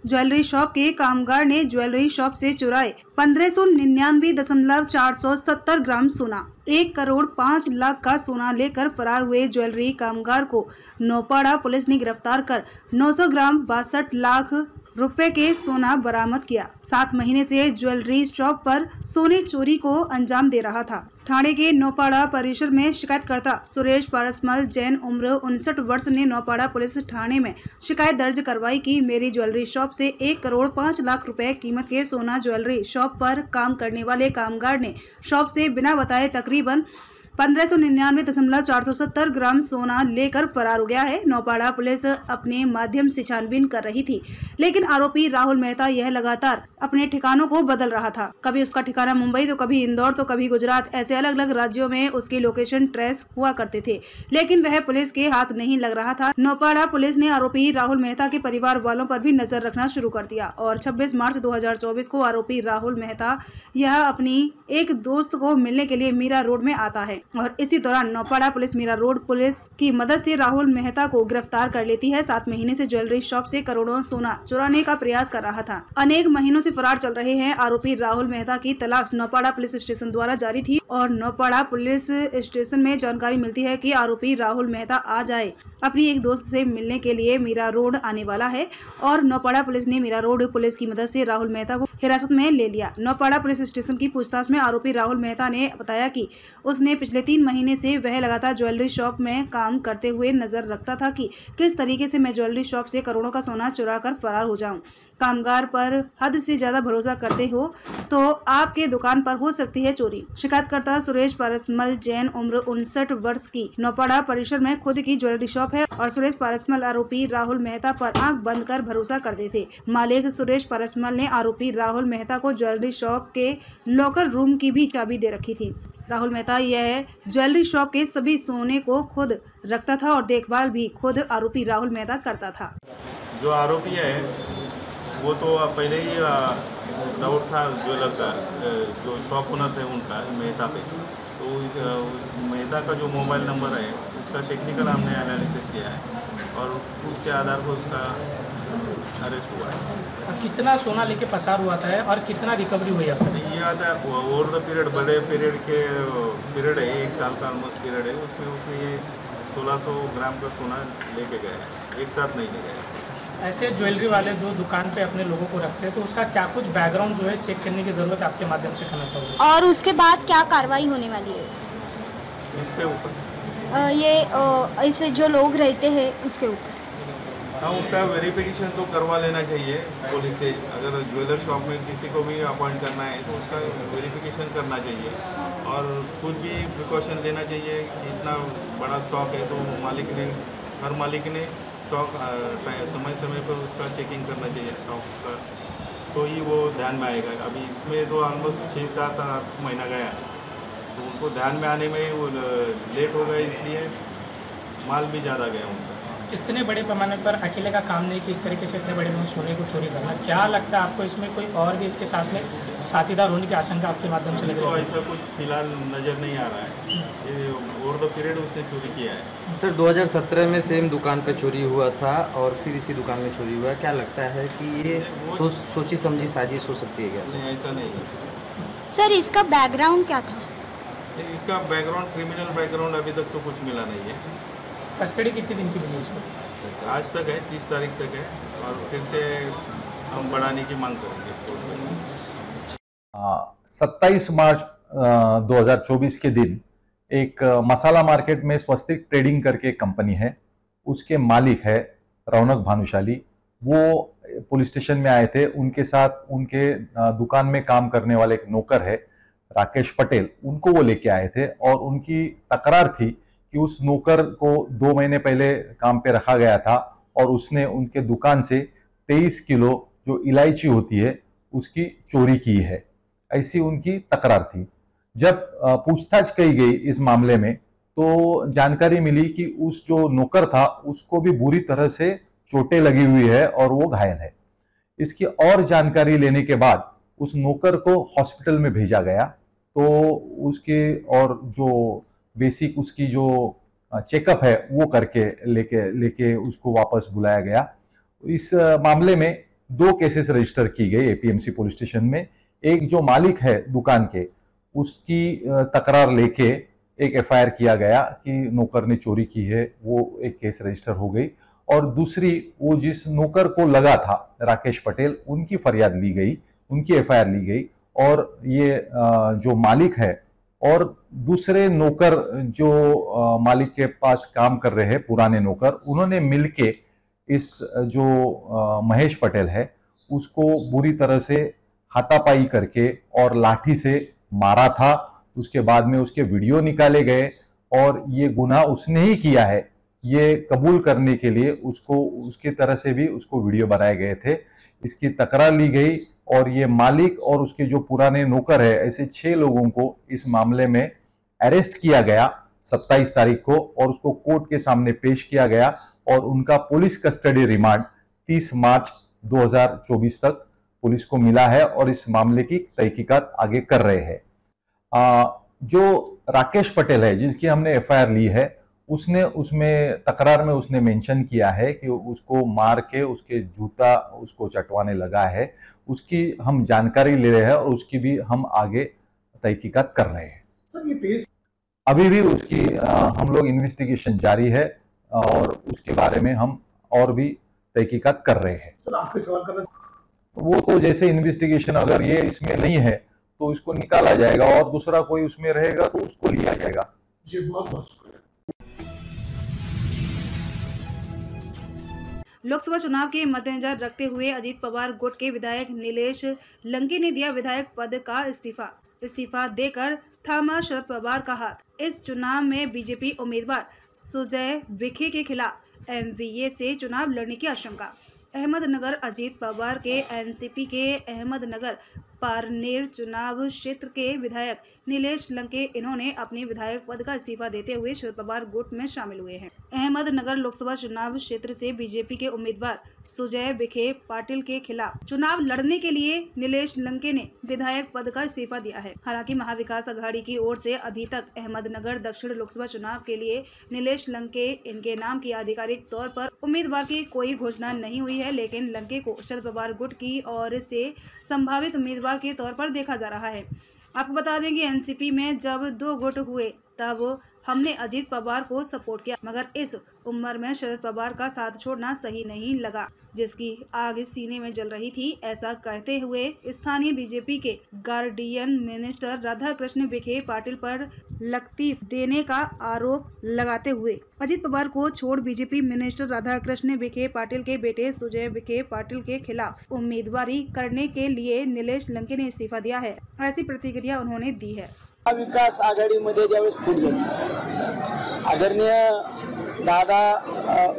Jewellery shop के कामगार ने ज्वेलरी शॉप से चुराए 1599.470 ग्राम सोना, 1,05,00,000 का सोना लेकर फरार हुए ज्वेलरी कामगार को नौपाड़ा पुलिस ने गिरफ्तार कर 900 ग्राम 62 लाख रुपए के सोना बरामद किया। 7 महीने से ज्वेलरी शॉप पर सोने चोरी को अंजाम दे रहा था। थाने के नौपाड़ा परिसर में शिकायतकर्ता सुरेश पारसमल जैन उम्र 59 वर्ष ने नौपाड़ा पुलिस थाने में शिकायत दर्ज करवाई कि मेरी ज्वेलरी शॉप से 1,05,00,000 रुपए कीमत के सोना ज्वेलरी शॉप पर काम करने वाले कामगार ने शॉप से बिना बताए तकरीबन 1599.470 ग्राम सोना लेकर फरार हो गया है। नौपाड़ा पुलिस अपने माध्यम से छानबीन कर रही थी, लेकिन आरोपी राहुल मेहता यह लगातार अपने ठिकानों को बदल रहा था। कभी उसका ठिकाना मुंबई, तो कभी इंदौर, तो कभी गुजरात, ऐसे अलग अलग राज्यों में उसकी लोकेशन ट्रेस हुआ करते थे, लेकिन वह पुलिस के हाथ नहीं लग रहा था। नौपाड़ा पुलिस ने आरोपी राहुल मेहता के परिवार वालों पर भी नजर रखना शुरू कर दिया और 26 मार्च 2024 को आरोपी राहुल मेहता यह अपनी एक दोस्त को मिलने के लिए मीरा रोड में आता है और इसी दौरान Naupada police Mira Road police की मदद से राहुल मेहता को गिरफ्तार कर लेती है। 7 महीने से ज्वेलरी शॉप से करोड़ों सोना चुराने का प्रयास कर रहा था। अनेक महीनों से फरार चल रहे हैं आरोपी राहुल मेहता की तलाश नौपाड़ा पुलिस स्टेशन द्वारा जारी थी और नौपाड़ा पुलिस स्टेशन में जानकारी मिलती है कि आरोपी राहुल मेहता आ जाए अपनी एक दोस्त से मिलने के लिए मीरा रोड आने वाला है और नौपाड़ा पुलिस ने मीरा रोड पुलिस की मदद से राहुल मेहता को हिरासत में ले लिया। नौपाड़ा पुलिस स्टेशन की पूछताछ में आरोपी राहुल मेहता ने बताया कि उसने पिछले 3 महीने से वह लगातार ज्वेलरी शॉप में काम करते हुए नजर रखता था कि किस तरीके से मैं ज्वेलरी शॉप से करोड़ों का सोना चुरा कर फरार हो जाऊं। कामगार पर हद से ज्यादा भरोसा करते हो तो आपके दुकान पर हो सकती है चोरी। शिकायतकर्ता सुरेश पारसमल जैन उम्र 59 वर्ष की नौपाड़ा परिसर में खुद की ज्वेलरी शॉप है और सुरेश पारसमल आरोपी राहुल मेहता पर आंख बंद कर भरोसा करते थे। मालिक सुरेश पारसमल ने आरोपी राहुल मेहता को ज्वेलरी शॉप के लॉकर रूम की भी चाबी दे रखी थी। राहुल मेहता यह ज्वेलरी शॉप के सभी सोने को खुद रखता था और देखभाल भी खुद आरोपी राहुल मेहता करता था। जो आरोपी है वो तो पहले ही डाउट था ज्वेलर का, जो शॉप ओनर थे उनका मेहता पे, तो मेहता का जो मोबाइल नंबर है उसका टेक्निकल हमने एनालिसिस किया है और उसके आधार पर उसका अरेस्ट हुआ है। कितना सोना लेके पसार हुआ था और कितना रिकवरी हुई है? ये आता है ओवर द पीरियड, बड़े पीरियड है, 1 साल का ऑलमोस्ट पीरियड है, उसमें उसने ये 1600 ग्राम का सोना लेके गए हैं, एक साथ नहीं ले गए। ऐसे ज्वेलरी वाले जो दुकान पे अपने लोगों को रखते हैं तो उसका क्या कुछ बैकग्राउंड जो है चेक करने की ज़रूरत आपके माध्यम से करना चाहोगे? और उसके बाद क्या कार्रवाई होने वाली है इसके ऊपर? ये ऐसे जो लोग रहते हैं उसके ऊपर हाँ, उनका वेरिफिकेशन तो करवा लेना चाहिए पुलिस से। अगर ज्वेलर शॉप में किसी को भी अपॉइंट करना है तो उसका वेरिफिकेशन करना चाहिए और खुद भी प्रिकॉशन लेना चाहिए। इतना बड़ा स्टॉक है तो हर मालिक ने स्टॉक समय समय पर उसका चेकिंग करना चाहिए स्टॉक का, तो ही वो ध्यान में आएगा। अभी इसमें तो ऑलमोस्ट 6-7 महीना गया तो उनको ध्यान में आने में वो लेट हो गया, इसलिए माल भी ज़्यादा गया उनका। इतने बड़े पैमाने पर अकेले का काम नहीं कि इस तरीके से इतने बड़े सोने को चोरी करना, क्या लगता है आपको इसमें कोई और भी इसके साथ में साथीदार होने की आशंका आपके माध्यम से लग रही है? तो ऐसा कुछ फिलहाल नज़र नहीं आ रहा है, ये ओवर द पीरियड उसने चोरी किया है। सर 2017 में सेम दुकान पे चोरी हुआ था और फिर इसी दुकान में चोरी हुआ है, क्या लगता है कि ये सोची समझी साजिश हो सकती है क्या? नहीं, ऐसा नहीं है सर। इसका बैकग्राउंड क्या था? इसका बैकग्राउंड, क्रिमिनल बैकग्राउंड अभी तक तो कुछ मिला नहीं है। कस्टडी कितने दिन की मिली इसको? आज तक है, 30 तारीख तक है और फिर से हम बढ़ाने की मांग करेंगे। 27 मार्च 2024 के दिन एक मसाला मार्केट में स्वस्तिक ट्रेडिंग करके एक कंपनी है, उसके मालिक है रौनक भानुशाली। वो पुलिस स्टेशन में आए थे, उनके साथ उनके दुकान में काम करने वाले एक नौकर है राकेश पटेल, उनको वो लेके आए थे और उनकी तकरार थी कि उस नौकर को 2 महीने पहले काम पे रखा गया था और उसने उनके दुकान से 23 किलो जो इलायची होती है उसकी चोरी की है, ऐसी उनकी तकरार थी। जब पूछताछ की गई इस मामले में तो जानकारी मिली कि उस जो नौकर था उसको भी बुरी तरह से चोटें लगी हुई है और वो घायल है। इसकी और जानकारी लेने के बाद उस नौकर को हॉस्पिटल में भेजा गया, तो उसके और जो बेसिक उसकी जो चेकअप है वो करके लेके उसको वापस बुलाया गया। इस मामले में 2 केसेस रजिस्टर की गई एपीएमसी पुलिस स्टेशन में। एक जो मालिक है दुकान के, उसकी तकरार लेके एक एफआईआर किया गया कि नौकर ने चोरी की है, वो एक केस रजिस्टर हो गई। और दूसरी, वो जिस नौकर को लगा था राकेश पटेल, उनकी फरियाद ली गई, उनकी एफआईआर ली गई। और ये जो मालिक है और दूसरे नौकर जो मालिक के पास काम कर रहे हैं, पुराने नौकर, उन्होंने मिलके इस जो महेश पटेल है उसको बुरी तरह से हाथापाई करके और लाठी से मारा था। उसके बाद में उसके वीडियो निकाले गए और ये गुनाह उसने ही किया है, ये कबूल करने के लिए उसको उसकी तरह से भी उसको वीडियो बनाए गए थे। इसकी तकरार ली गई और ये मालिक और उसके जो पुराने नौकर है, ऐसे 6 लोगों को इस मामले में अरेस्ट किया गया 27 तारीख को और उसको कोर्ट के सामने पेश किया गया और उनका पुलिस कस्टडी रिमांड 30 मार्च 2024 तक पुलिस को मिला है और इस मामले की तहकीकात आगे कर रहे हैं। जो राकेश पटेल है जिसकी हमने एफआईआर ली है, उसने उसमें तकरार में उसने मेंशन किया है कि उसको मार के उसके जूता उसको चटवाने लगा है। उसकी हम जानकारी ले रहे हैं और उसकी भी हम आगे तहकीकात कर रहे हैं। सर, ये अभी भी उसकी हम लोग इन्वेस्टिगेशन जारी है और उसके बारे में हम और भी तहकीकात कर रहे हैं। सर, आपके सवाल करना, वो तो जैसे इन्वेस्टिगेशन अगर ये इसमें नहीं है तो इसको निकाला जाएगा और दूसरा कोई उसमें रहेगा तो उसको लिया जाएगा। जी, बहुत बहुत शुक्रिया। लोकसभा चुनाव के मद्देनजर रखते हुए अजीत पवार गुट के विधायक नीलेश लंके ने दिया विधायक पद का इस्तीफा देकर थामा शरद पवार का हाथ। इस चुनाव में बीजेपी उम्मीदवार सुजय विखे के खिलाफ एमवीए से चुनाव लड़ने की आशंका। अहमदनगर अजीत पवार के एनसीपी के अहमदनगर पारनेर चुनाव क्षेत्र के विधायक नीलेश लंके, इन्होंने अपने विधायक पद का इस्तीफा देते हुए शरद पवार गुट में शामिल हुए हैं। अहमदनगर लोकसभा चुनाव क्षेत्र से बीजेपी के उम्मीदवार सुजय विखे पाटिल के खिलाफ चुनाव लड़ने के लिए नीलेश लंके ने विधायक पद का इस्तीफा दिया है। हालांकि महाविकास अघाड़ी की ओर से अभी तक अहमदनगर दक्षिण लोकसभा चुनाव के लिए नीलेश लंके इनके नाम की आधिकारिक तौर पर उम्मीदवार की कोई घोषणा नहीं हुई है, लेकिन लंके को शरद पवार गुट की ओर से संभावित उम्मीदवार के तौर पर देखा जा रहा है। आपको बता दें कि एनसीपी में जब 2 गुट हुए तब हमने अजीत पवार को सपोर्ट किया, मगर इस उम्र में शरद पवार का साथ छोड़ना सही नहीं लगा, जिसकी आग सीने में जल रही थी। ऐसा कहते हुए स्थानीय बीजेपी के गार्डियन मिनिस्टर राधा कृष्ण विखे पाटिल पर लख्ती देने का आरोप लगाते हुए अजीत पवार को छोड़ बीजेपी मिनिस्टर राधा कृष्ण विखे पाटिल के बेटे सुजय विखे पाटिल के खिलाफ उम्मीदवारी करने के लिए नीलेश लंके ने इस्तीफा दिया है। ऐसी प्रतिक्रिया उन्होंने दी है। विकास आघाडीमध्ये ज्यावेळेस फूट झाली, आदरणीय दादा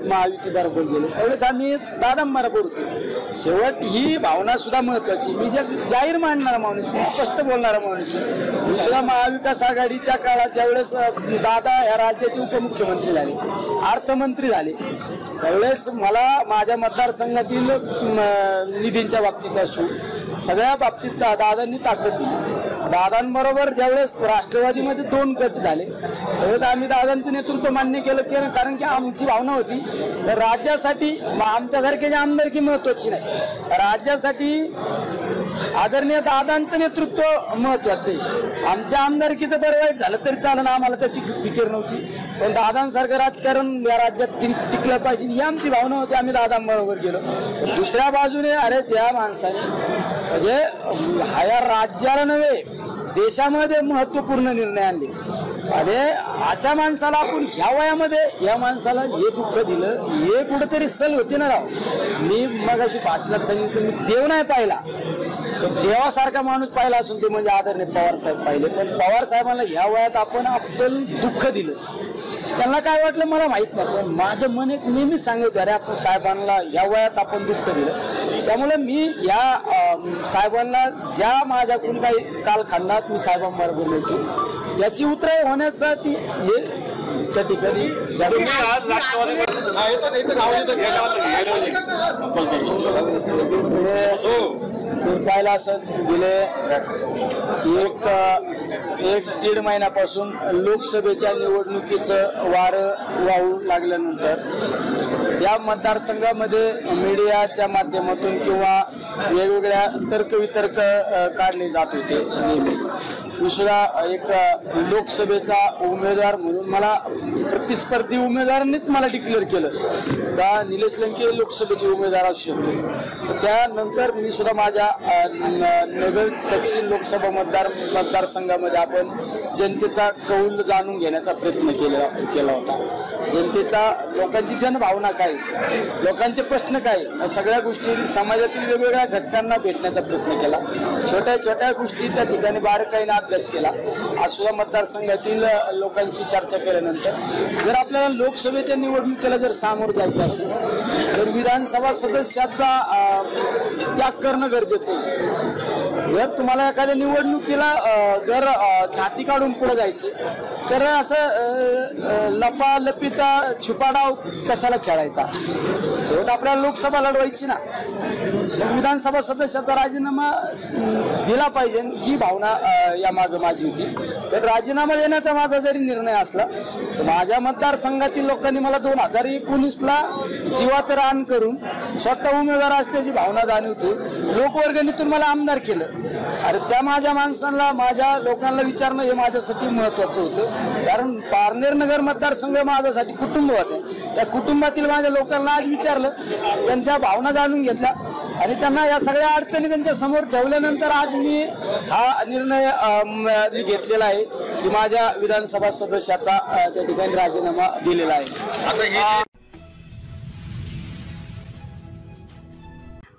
महायुतीबरोबर गेले, त्यावेळेस आम्ही दादांबरोबर होतो। शेवट ही भावना सुद्धा महत्वाची। मी जे जाहीर मांडणारा माणूस, मी स्पष्ट बोलणारा माणूस, मी सुद्धा महाविकास आघाडीच्या काळात ज्यावेळेस दादा या राज्याचे उपमुख्यमंत्री झाले, अर्थमंत्री झाले, त्यावेळेस मला माझ्या मतदारसंघातील निधींच्या बाबतीत असो सगळ्या बाबतीत दादांनी ताकद दिली। दादांबरोबर ज्यावेळेस राष्ट्रवादीमध्ये 2 गट झाले त्यावेळेस आम्ही दादांचं नेतृत्व मान्य केलं, कारण की आमची भावना होती राज्यासाठी आमच्यासारखे आमदारकी महत्वाची नाही, राज्यासाठी आदरणीय दादांचं नेतृत्व महत्वाचं आहे। आमच्या आमदारकीचं बरं वाईट झालं तरी चालेल, आम्हाला त्याची फिकीर नव्हती, पण दादांसारखं राजकारण या राज्यात टिकलं पाहिजे ही आमची भावना होती। आम्ही दादांबरोबर गेलो। दुसऱ्या बाजूने अरे त्या माणसाने म्हणजे ह्या राज्याला नव्हे देशामध्ये महत्त्वपूर्ण निर्णय आणले, अरे अशा माणसाला आपण ह्या वयामध्ये या माणसाला हे दुःख दिलं, हे कुठेतरी सल होते ना राव। मी मग अशी भाषणात सांगितलं मी देव नाही पाहिला, देवासारखा माणूस पाहिला असून ते म्हणजे आदरणीय पवार साहेब पाहिले, पण पवार साहेबांना ह्या वयात आपण आपलं दुःख दिलं। त्यांना काय वाटलं मला माहित नाही, पण माझं मन एक नेहमीच सांगतो अरे आपण साहेबांना ह्या वयात आपण दुःख दिलं। त्यामुळे मी या साहेबांना ज्या माझ्याकडून काही कालखंडात मी साहेबांबरोबर होतो त्याची उतराई होण्यासाठी हे त्या ठिकाणी पाहिला असं गेले 1-1.5 महिन्यापासून लोकसभेच्या निवडणुकीचं वारं वाहू लागल्यानंतर या मतदारसंघामध्ये मीडियाच्या माध्यमातून किंवा वेगवेगळ्या तर्कवितर्क काढले जात होते नेहमी. मी सुद्धा एक लोकसभेचा उमेदवार म्हणून मला प्रतिस्पर्धी उमेदवारांनीच मला डिक्लेअर केलं का निलेश लंके लोकसभेचे उमेदवार असू शकतो. त्यानंतर मी सुद्धा माझ्या नगर दक्षिण लोकसभा मतदारसंघामध्ये आपण जनतेचा कौल जाणून घेण्याचा प्रयत्न केला होता. जनतेचा लोकांची जनभावना काय, लोकांचे प्रश्न काय, सगळ्या गोष्टी समाजातील वेगवेगळ्या घटकांना भेटण्याचा प्रयत्न केला. छोट्या छोट्या गोष्टी त्या ठिकाणी बारकाईने अभ्यास केला. आज सुद्धा मतदारसंघातील लोकांशी चर्चा केल्यानंतर जर आपल्याला लोकसभेच्या निवडणुकीला जर सामोरं जायचं असेल तर विधानसभा सदस्याचा त्याग करणं गरजेचं आहे. जर तुम्हाला एखाद्या निवडणुकीला जर छाती काढून पुढे जायचं तर असं लपालपीचा छुपाडाव कशाला खेळायचा. शेवट आपल्याला लोकसभा लढवायची ना, विधानसभा सदस्याचा राजीनामा दिला पाहिजे ही भावना या मागे माझी होती. तर राजीनामा देण्याचा माझा जरी निर्णय असला तर माझ्या मतदारसंघातील लोकांनी मला 2019ला जीवाचं रान करून स्वतः उमेदवार असल्याची भावना जाणीवतो लोकवर्गणीतून मला आमदार केलं. अरे त्या माझ्या माणसांना, माझ्या लोकांना विचारणं हे माझ्यासाठी महत्वाचं होतं. कारण पारनेर नगर मतदारसंघ माझ्यासाठी कुटुंब होते. त्या कुटुंबातील माझ्या लोकांना आज विचारलं, त्यांच्या भावना जाणून घेतल्या आणि त्यांना या सगळ्या अडचणी त्यांच्या समोर ठेवल्यानंतर आज मी हा निर्णय घेतलेला आहे की माझ्या विधानसभा सदस्याचा त्या ठिकाणी राजीनामा दिलेला आहे.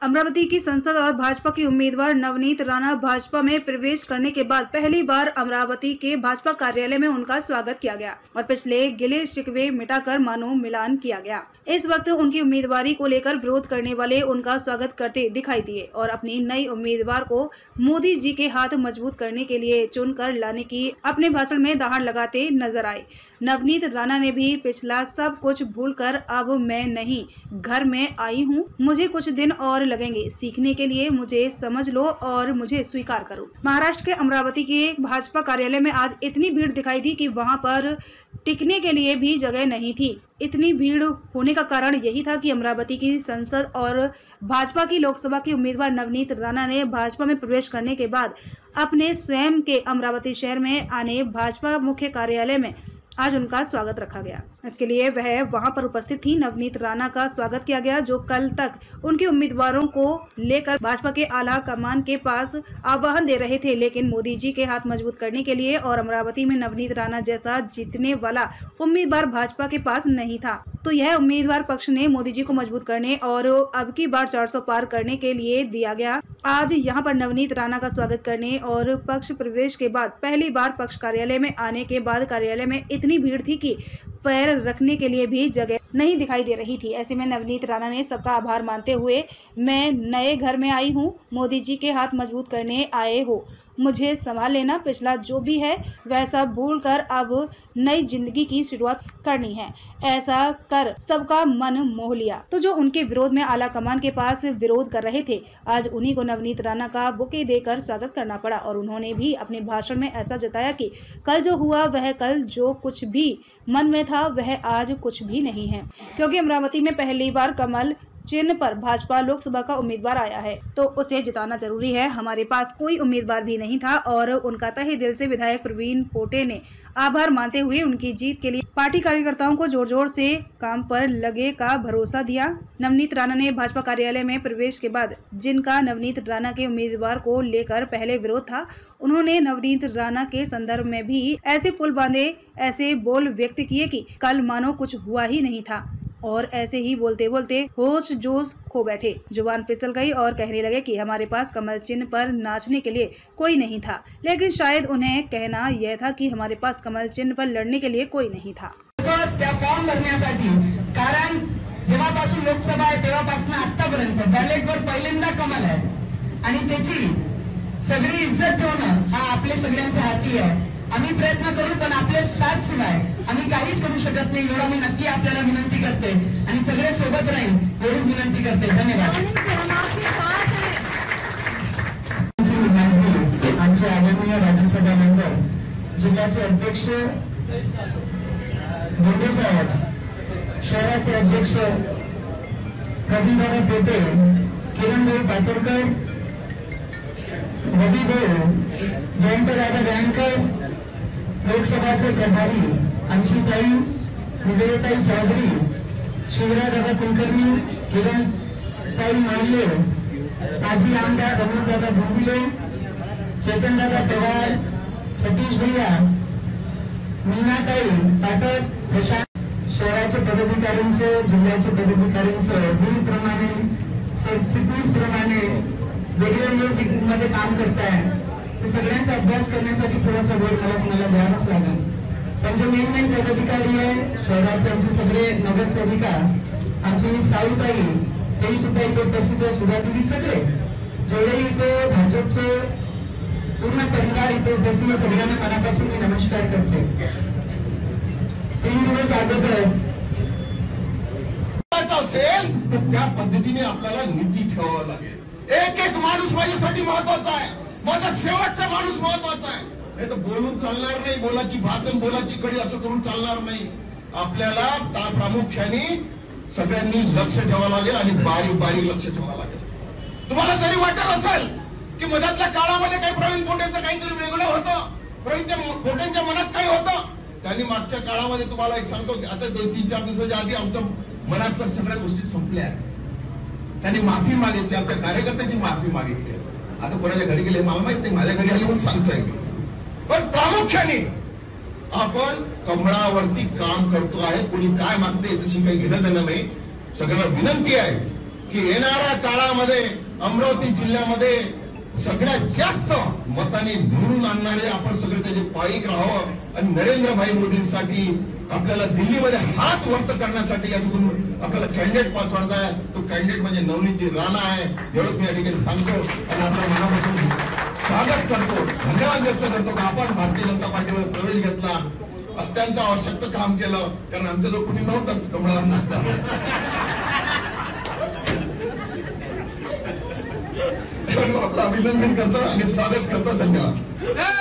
अमरावती की संसद और भाजपा के उम्मीदवार नवनीत राणा भाजपा में प्रवेश करने के बाद पहली बार अमरावती के भाजपा कार्यालय में उनका स्वागत किया गया और पिछले गिले शिकवे मिटाकर मानो मिलान किया गया। इस वक्त उनकी उम्मीदवारी को लेकर विरोध करने वाले उनका स्वागत करते दिखाई दिए और अपनी नई उम्मीदवार को मोदी जी के हाथ मजबूत करने के लिए चुनकर लाने की अपने भाषण में दहाड़ लगाते नजर आए। नवनीत राणा ने भी पिछला सब कुछ भूलकर अब मैं नहीं घर में आई हूँ, मुझे कुछ दिन और लगेंगे सीखने के लिए, मुझे समझ लो और मुझे स्वीकार करो। महाराष्ट्र के अमरावती के भाजपा कार्यालय में आज इतनी भीड़ दिखाई दी कि वहां पर टिकने के लिए भी जगह नहीं थी। इतनी भीड़ होने का कारण यही था कि अमरावती की संसद और भाजपा की लोकसभा की उम्मीदवार नवनीत राणा ने भाजपा में प्रवेश करने के बाद अपने स्वयं के अमरावती शहर में आने भाजपा मुख्य कार्यालय में आज उनका स्वागत रखा गया। इसके लिए वह वहां पर उपस्थित थी। नवनीत राणा का स्वागत किया गया जो कल तक उनके उम्मीदवारों को लेकर भाजपा के आला कमान के पास आह्वान दे रहे थे, लेकिन मोदी जी के हाथ मजबूत करने के लिए और अमरावती में नवनीत राणा जैसा जीतने वाला उम्मीदवार भाजपा के पास नहीं था। तो यह उम्मीदवार पक्ष ने मोदी जी को मजबूत करने और अब की बार 400 पार करने के लिए दिया गया। आज यहाँ पर नवनीत राणा का स्वागत करने और पक्ष प्रवेश के बाद पहली बार पक्ष कार्यालय में आने के बाद कार्यालय में इतनी भीड़ थी कि पैर रखने के लिए भी जगह नहीं दिखाई दे रही थी। ऐसे में नवनीत राणा ने सबका आभार मानते हुए, मैं नए घर में आई हूँ, मोदी जी के हाथ मजबूत करने आए हो, मुझे संभाल लेना, पिछला जो भी है वह सब भूल कर अब नई जिंदगी की शुरुआत करनी है, ऐसा कर सबका मन मोह लिया। तो जो उनके विरोध में आला कमान के पास विरोध कर रहे थे, आज उन्हीं को नवनीत राणा का बुके देकर स्वागत करना पड़ा और उन्होंने भी अपने भाषण में ऐसा जताया कि कल जो हुआ वह कल, जो कुछ भी मन में था वह आज कुछ भी नहीं है, क्योंकि अमरावती में पहली बार कमल चिन्ह पर भाजपा लोकसभा का उम्मीदवार आया है तो उसे जिताना जरूरी है। हमारे पास कोई उम्मीदवार भी नहीं था और उनका तहे दिल से विधायक प्रवीण पोटे ने आभार मानते हुए उनकी जीत के लिए पार्टी कार्यकर्ताओं को जोर जोर से काम पर लगे का भरोसा दिया। नवनीत राणा ने भाजपा कार्यालय में प्रवेश के बाद जिनका नवनीत राणा के उम्मीदवार को लेकर पहले विरोध था, उन्होंने नवनीत राणा के संदर्भ में भी ऐसे पुल बांधे, ऐसे बोल व्यक्त किए कि कल मानो कुछ हुआ ही नहीं था और ऐसे ही बोलते बोलते होश जोश खो बैठे, जुबान फिसल गई और कहने लगे कि हमारे पास कमल चिन्ह पर नाचने के लिए कोई नहीं था, लेकिन शायद उन्हें कहना यह था कि हमारे पास कमल चिन्ह पर लड़ने के लिए कोई नहीं था। त्या फॉर्म भरण्यासाठी, कारण जेव्हापासून लोकसभा आहे तेव्हापासून आतापर्यंत बॅलेटवर पहिल्यांदा कमल आहे आणि त्याची सगळी इज्जत ठेवणं हा आपल्या सगळ्यांच्या हाती आहे। आम्ही प्रयत्न करू पण आपल्या साथ शिवाय आम्ही काहीच करू शकत नाही, एवढा मी नक्की आपल्याला विनंती करते आणि सगळे सोबत राहील एवढीच विनंती करते। धन्यवाद। आमचे आदरणीय राज्यसभा मेंबर जिल्ह्याचे अध्यक्ष बोंडे साहेब, शहराचे अध्यक्ष प्रदीपदादा पेटे, किरणभाऊ पातुरकर, रविभाऊ, जयंतदादा गायकवाड, लोकसभाचे प्रभारी आमची ताई विजयताई चौधरी, शिवराजदादा कुलकर्णी, किरणताई माळले, माजी आमदार रमेशदादा भोंगले, चेतनदादा पवार, सतीश भैया, मीनाताई पाठक, प्रशांत, शहराचे पदाधिकाऱ्यांचं, जिल्ह्याचे पदाधिकाऱ्यांचं बिलप्रमाणे, प्रमाणे वेगवेगळ्या मध्ये काम करताय, ते सगळ्यांचा अभ्यास करण्यासाठी थोडासा वेळ मला द्यावाच लागेल. त्यांचे मेन पदाधिकारी आहे शहराचे आमचे सगळे नगरसेविका, आमची साऊताई, तेही सुद्धा इथे उपस्थित आहे, सुधादिदी, सगळे जेवढे इथे भाजपचे पूर्ण परिवार इथे उपस्थित, सगळ्यांना मनापासून मी नमस्कार करते. 3 दिवस अगोदर असेल तर त्या पद्धतीने आपल्याला नीती ठेवावं लागेल. एक माणूस माझ्यासाठी महत्वाचा आहे, माझा शेवटचा माणूस महत्वाचा आहे. नाही तर बोलून चालणार नाही, बोलाची भात आणि बोलाची कडी असं करून चालणार नाही. आपल्याला प्रामुख्याने सगळ्यांनी लक्ष ठेवावं लागेल आणि बारीक बारीक लक्ष ठेवावं लागेल. तुम्हाला जरी वाटत असेल की मधातल्या काळामध्ये काही प्रवीण पोटेंचं काहीतरी वेगळं होतं, प्रवीण पोटेंच्या मनात काही होतं, त्यांनी मागच्या काळामध्ये तुम्हाला एक सांगतो, आता 2-3-4 दिवसाच्या आधी आमच्या मनातल्या सगळ्या गोष्टी संपल्या. त्यांनी माफी मागितली, आमच्या कार्यकर्त्यांनी माफी मागितली. आता कोणाच्या घरी गेले मला माहित नाही, माझ्या घरी आली म्हणून सांगतोय. पण प्रामुख्याने आपण कमळावरती काम करतो आहे. कोणी काय मागते याच्याशी काही घेणं देणं नाही. सगळ्यांना विनंती आहे की येणाऱ्या काळामध्ये अमरावती जिल्ह्यामध्ये सगळ्यात जास्त मताने निवडून आणणारे आपण सगळे त्याचे पाईक राहावं आणि नरेंद्रभाई मोदींसाठी आपल्याला दिल्लीमध्ये हात वरत करण्यासाठी या ठिकाणी आपल्याला कॅन्डिडेट पाठवायचा आहे. तो कॅन्डिडेट म्हणजे नवनीतजी राणा आहे. एवढंच मी या ठिकाणी सांगतो आणि आपल्या मनापासून स्वागत करतो, धन्यवाद व्यक्त करतो की आपण भारतीय जनता पार्टीवर प्रवेश घेतला. अत्यंत आवश्यक काम केलं, कारण आमचं जो कोणी नव्हतंच कमळावर नसतं. आपलं अभिनंदन करतो आणि स्वागत करतो. धन्यवाद.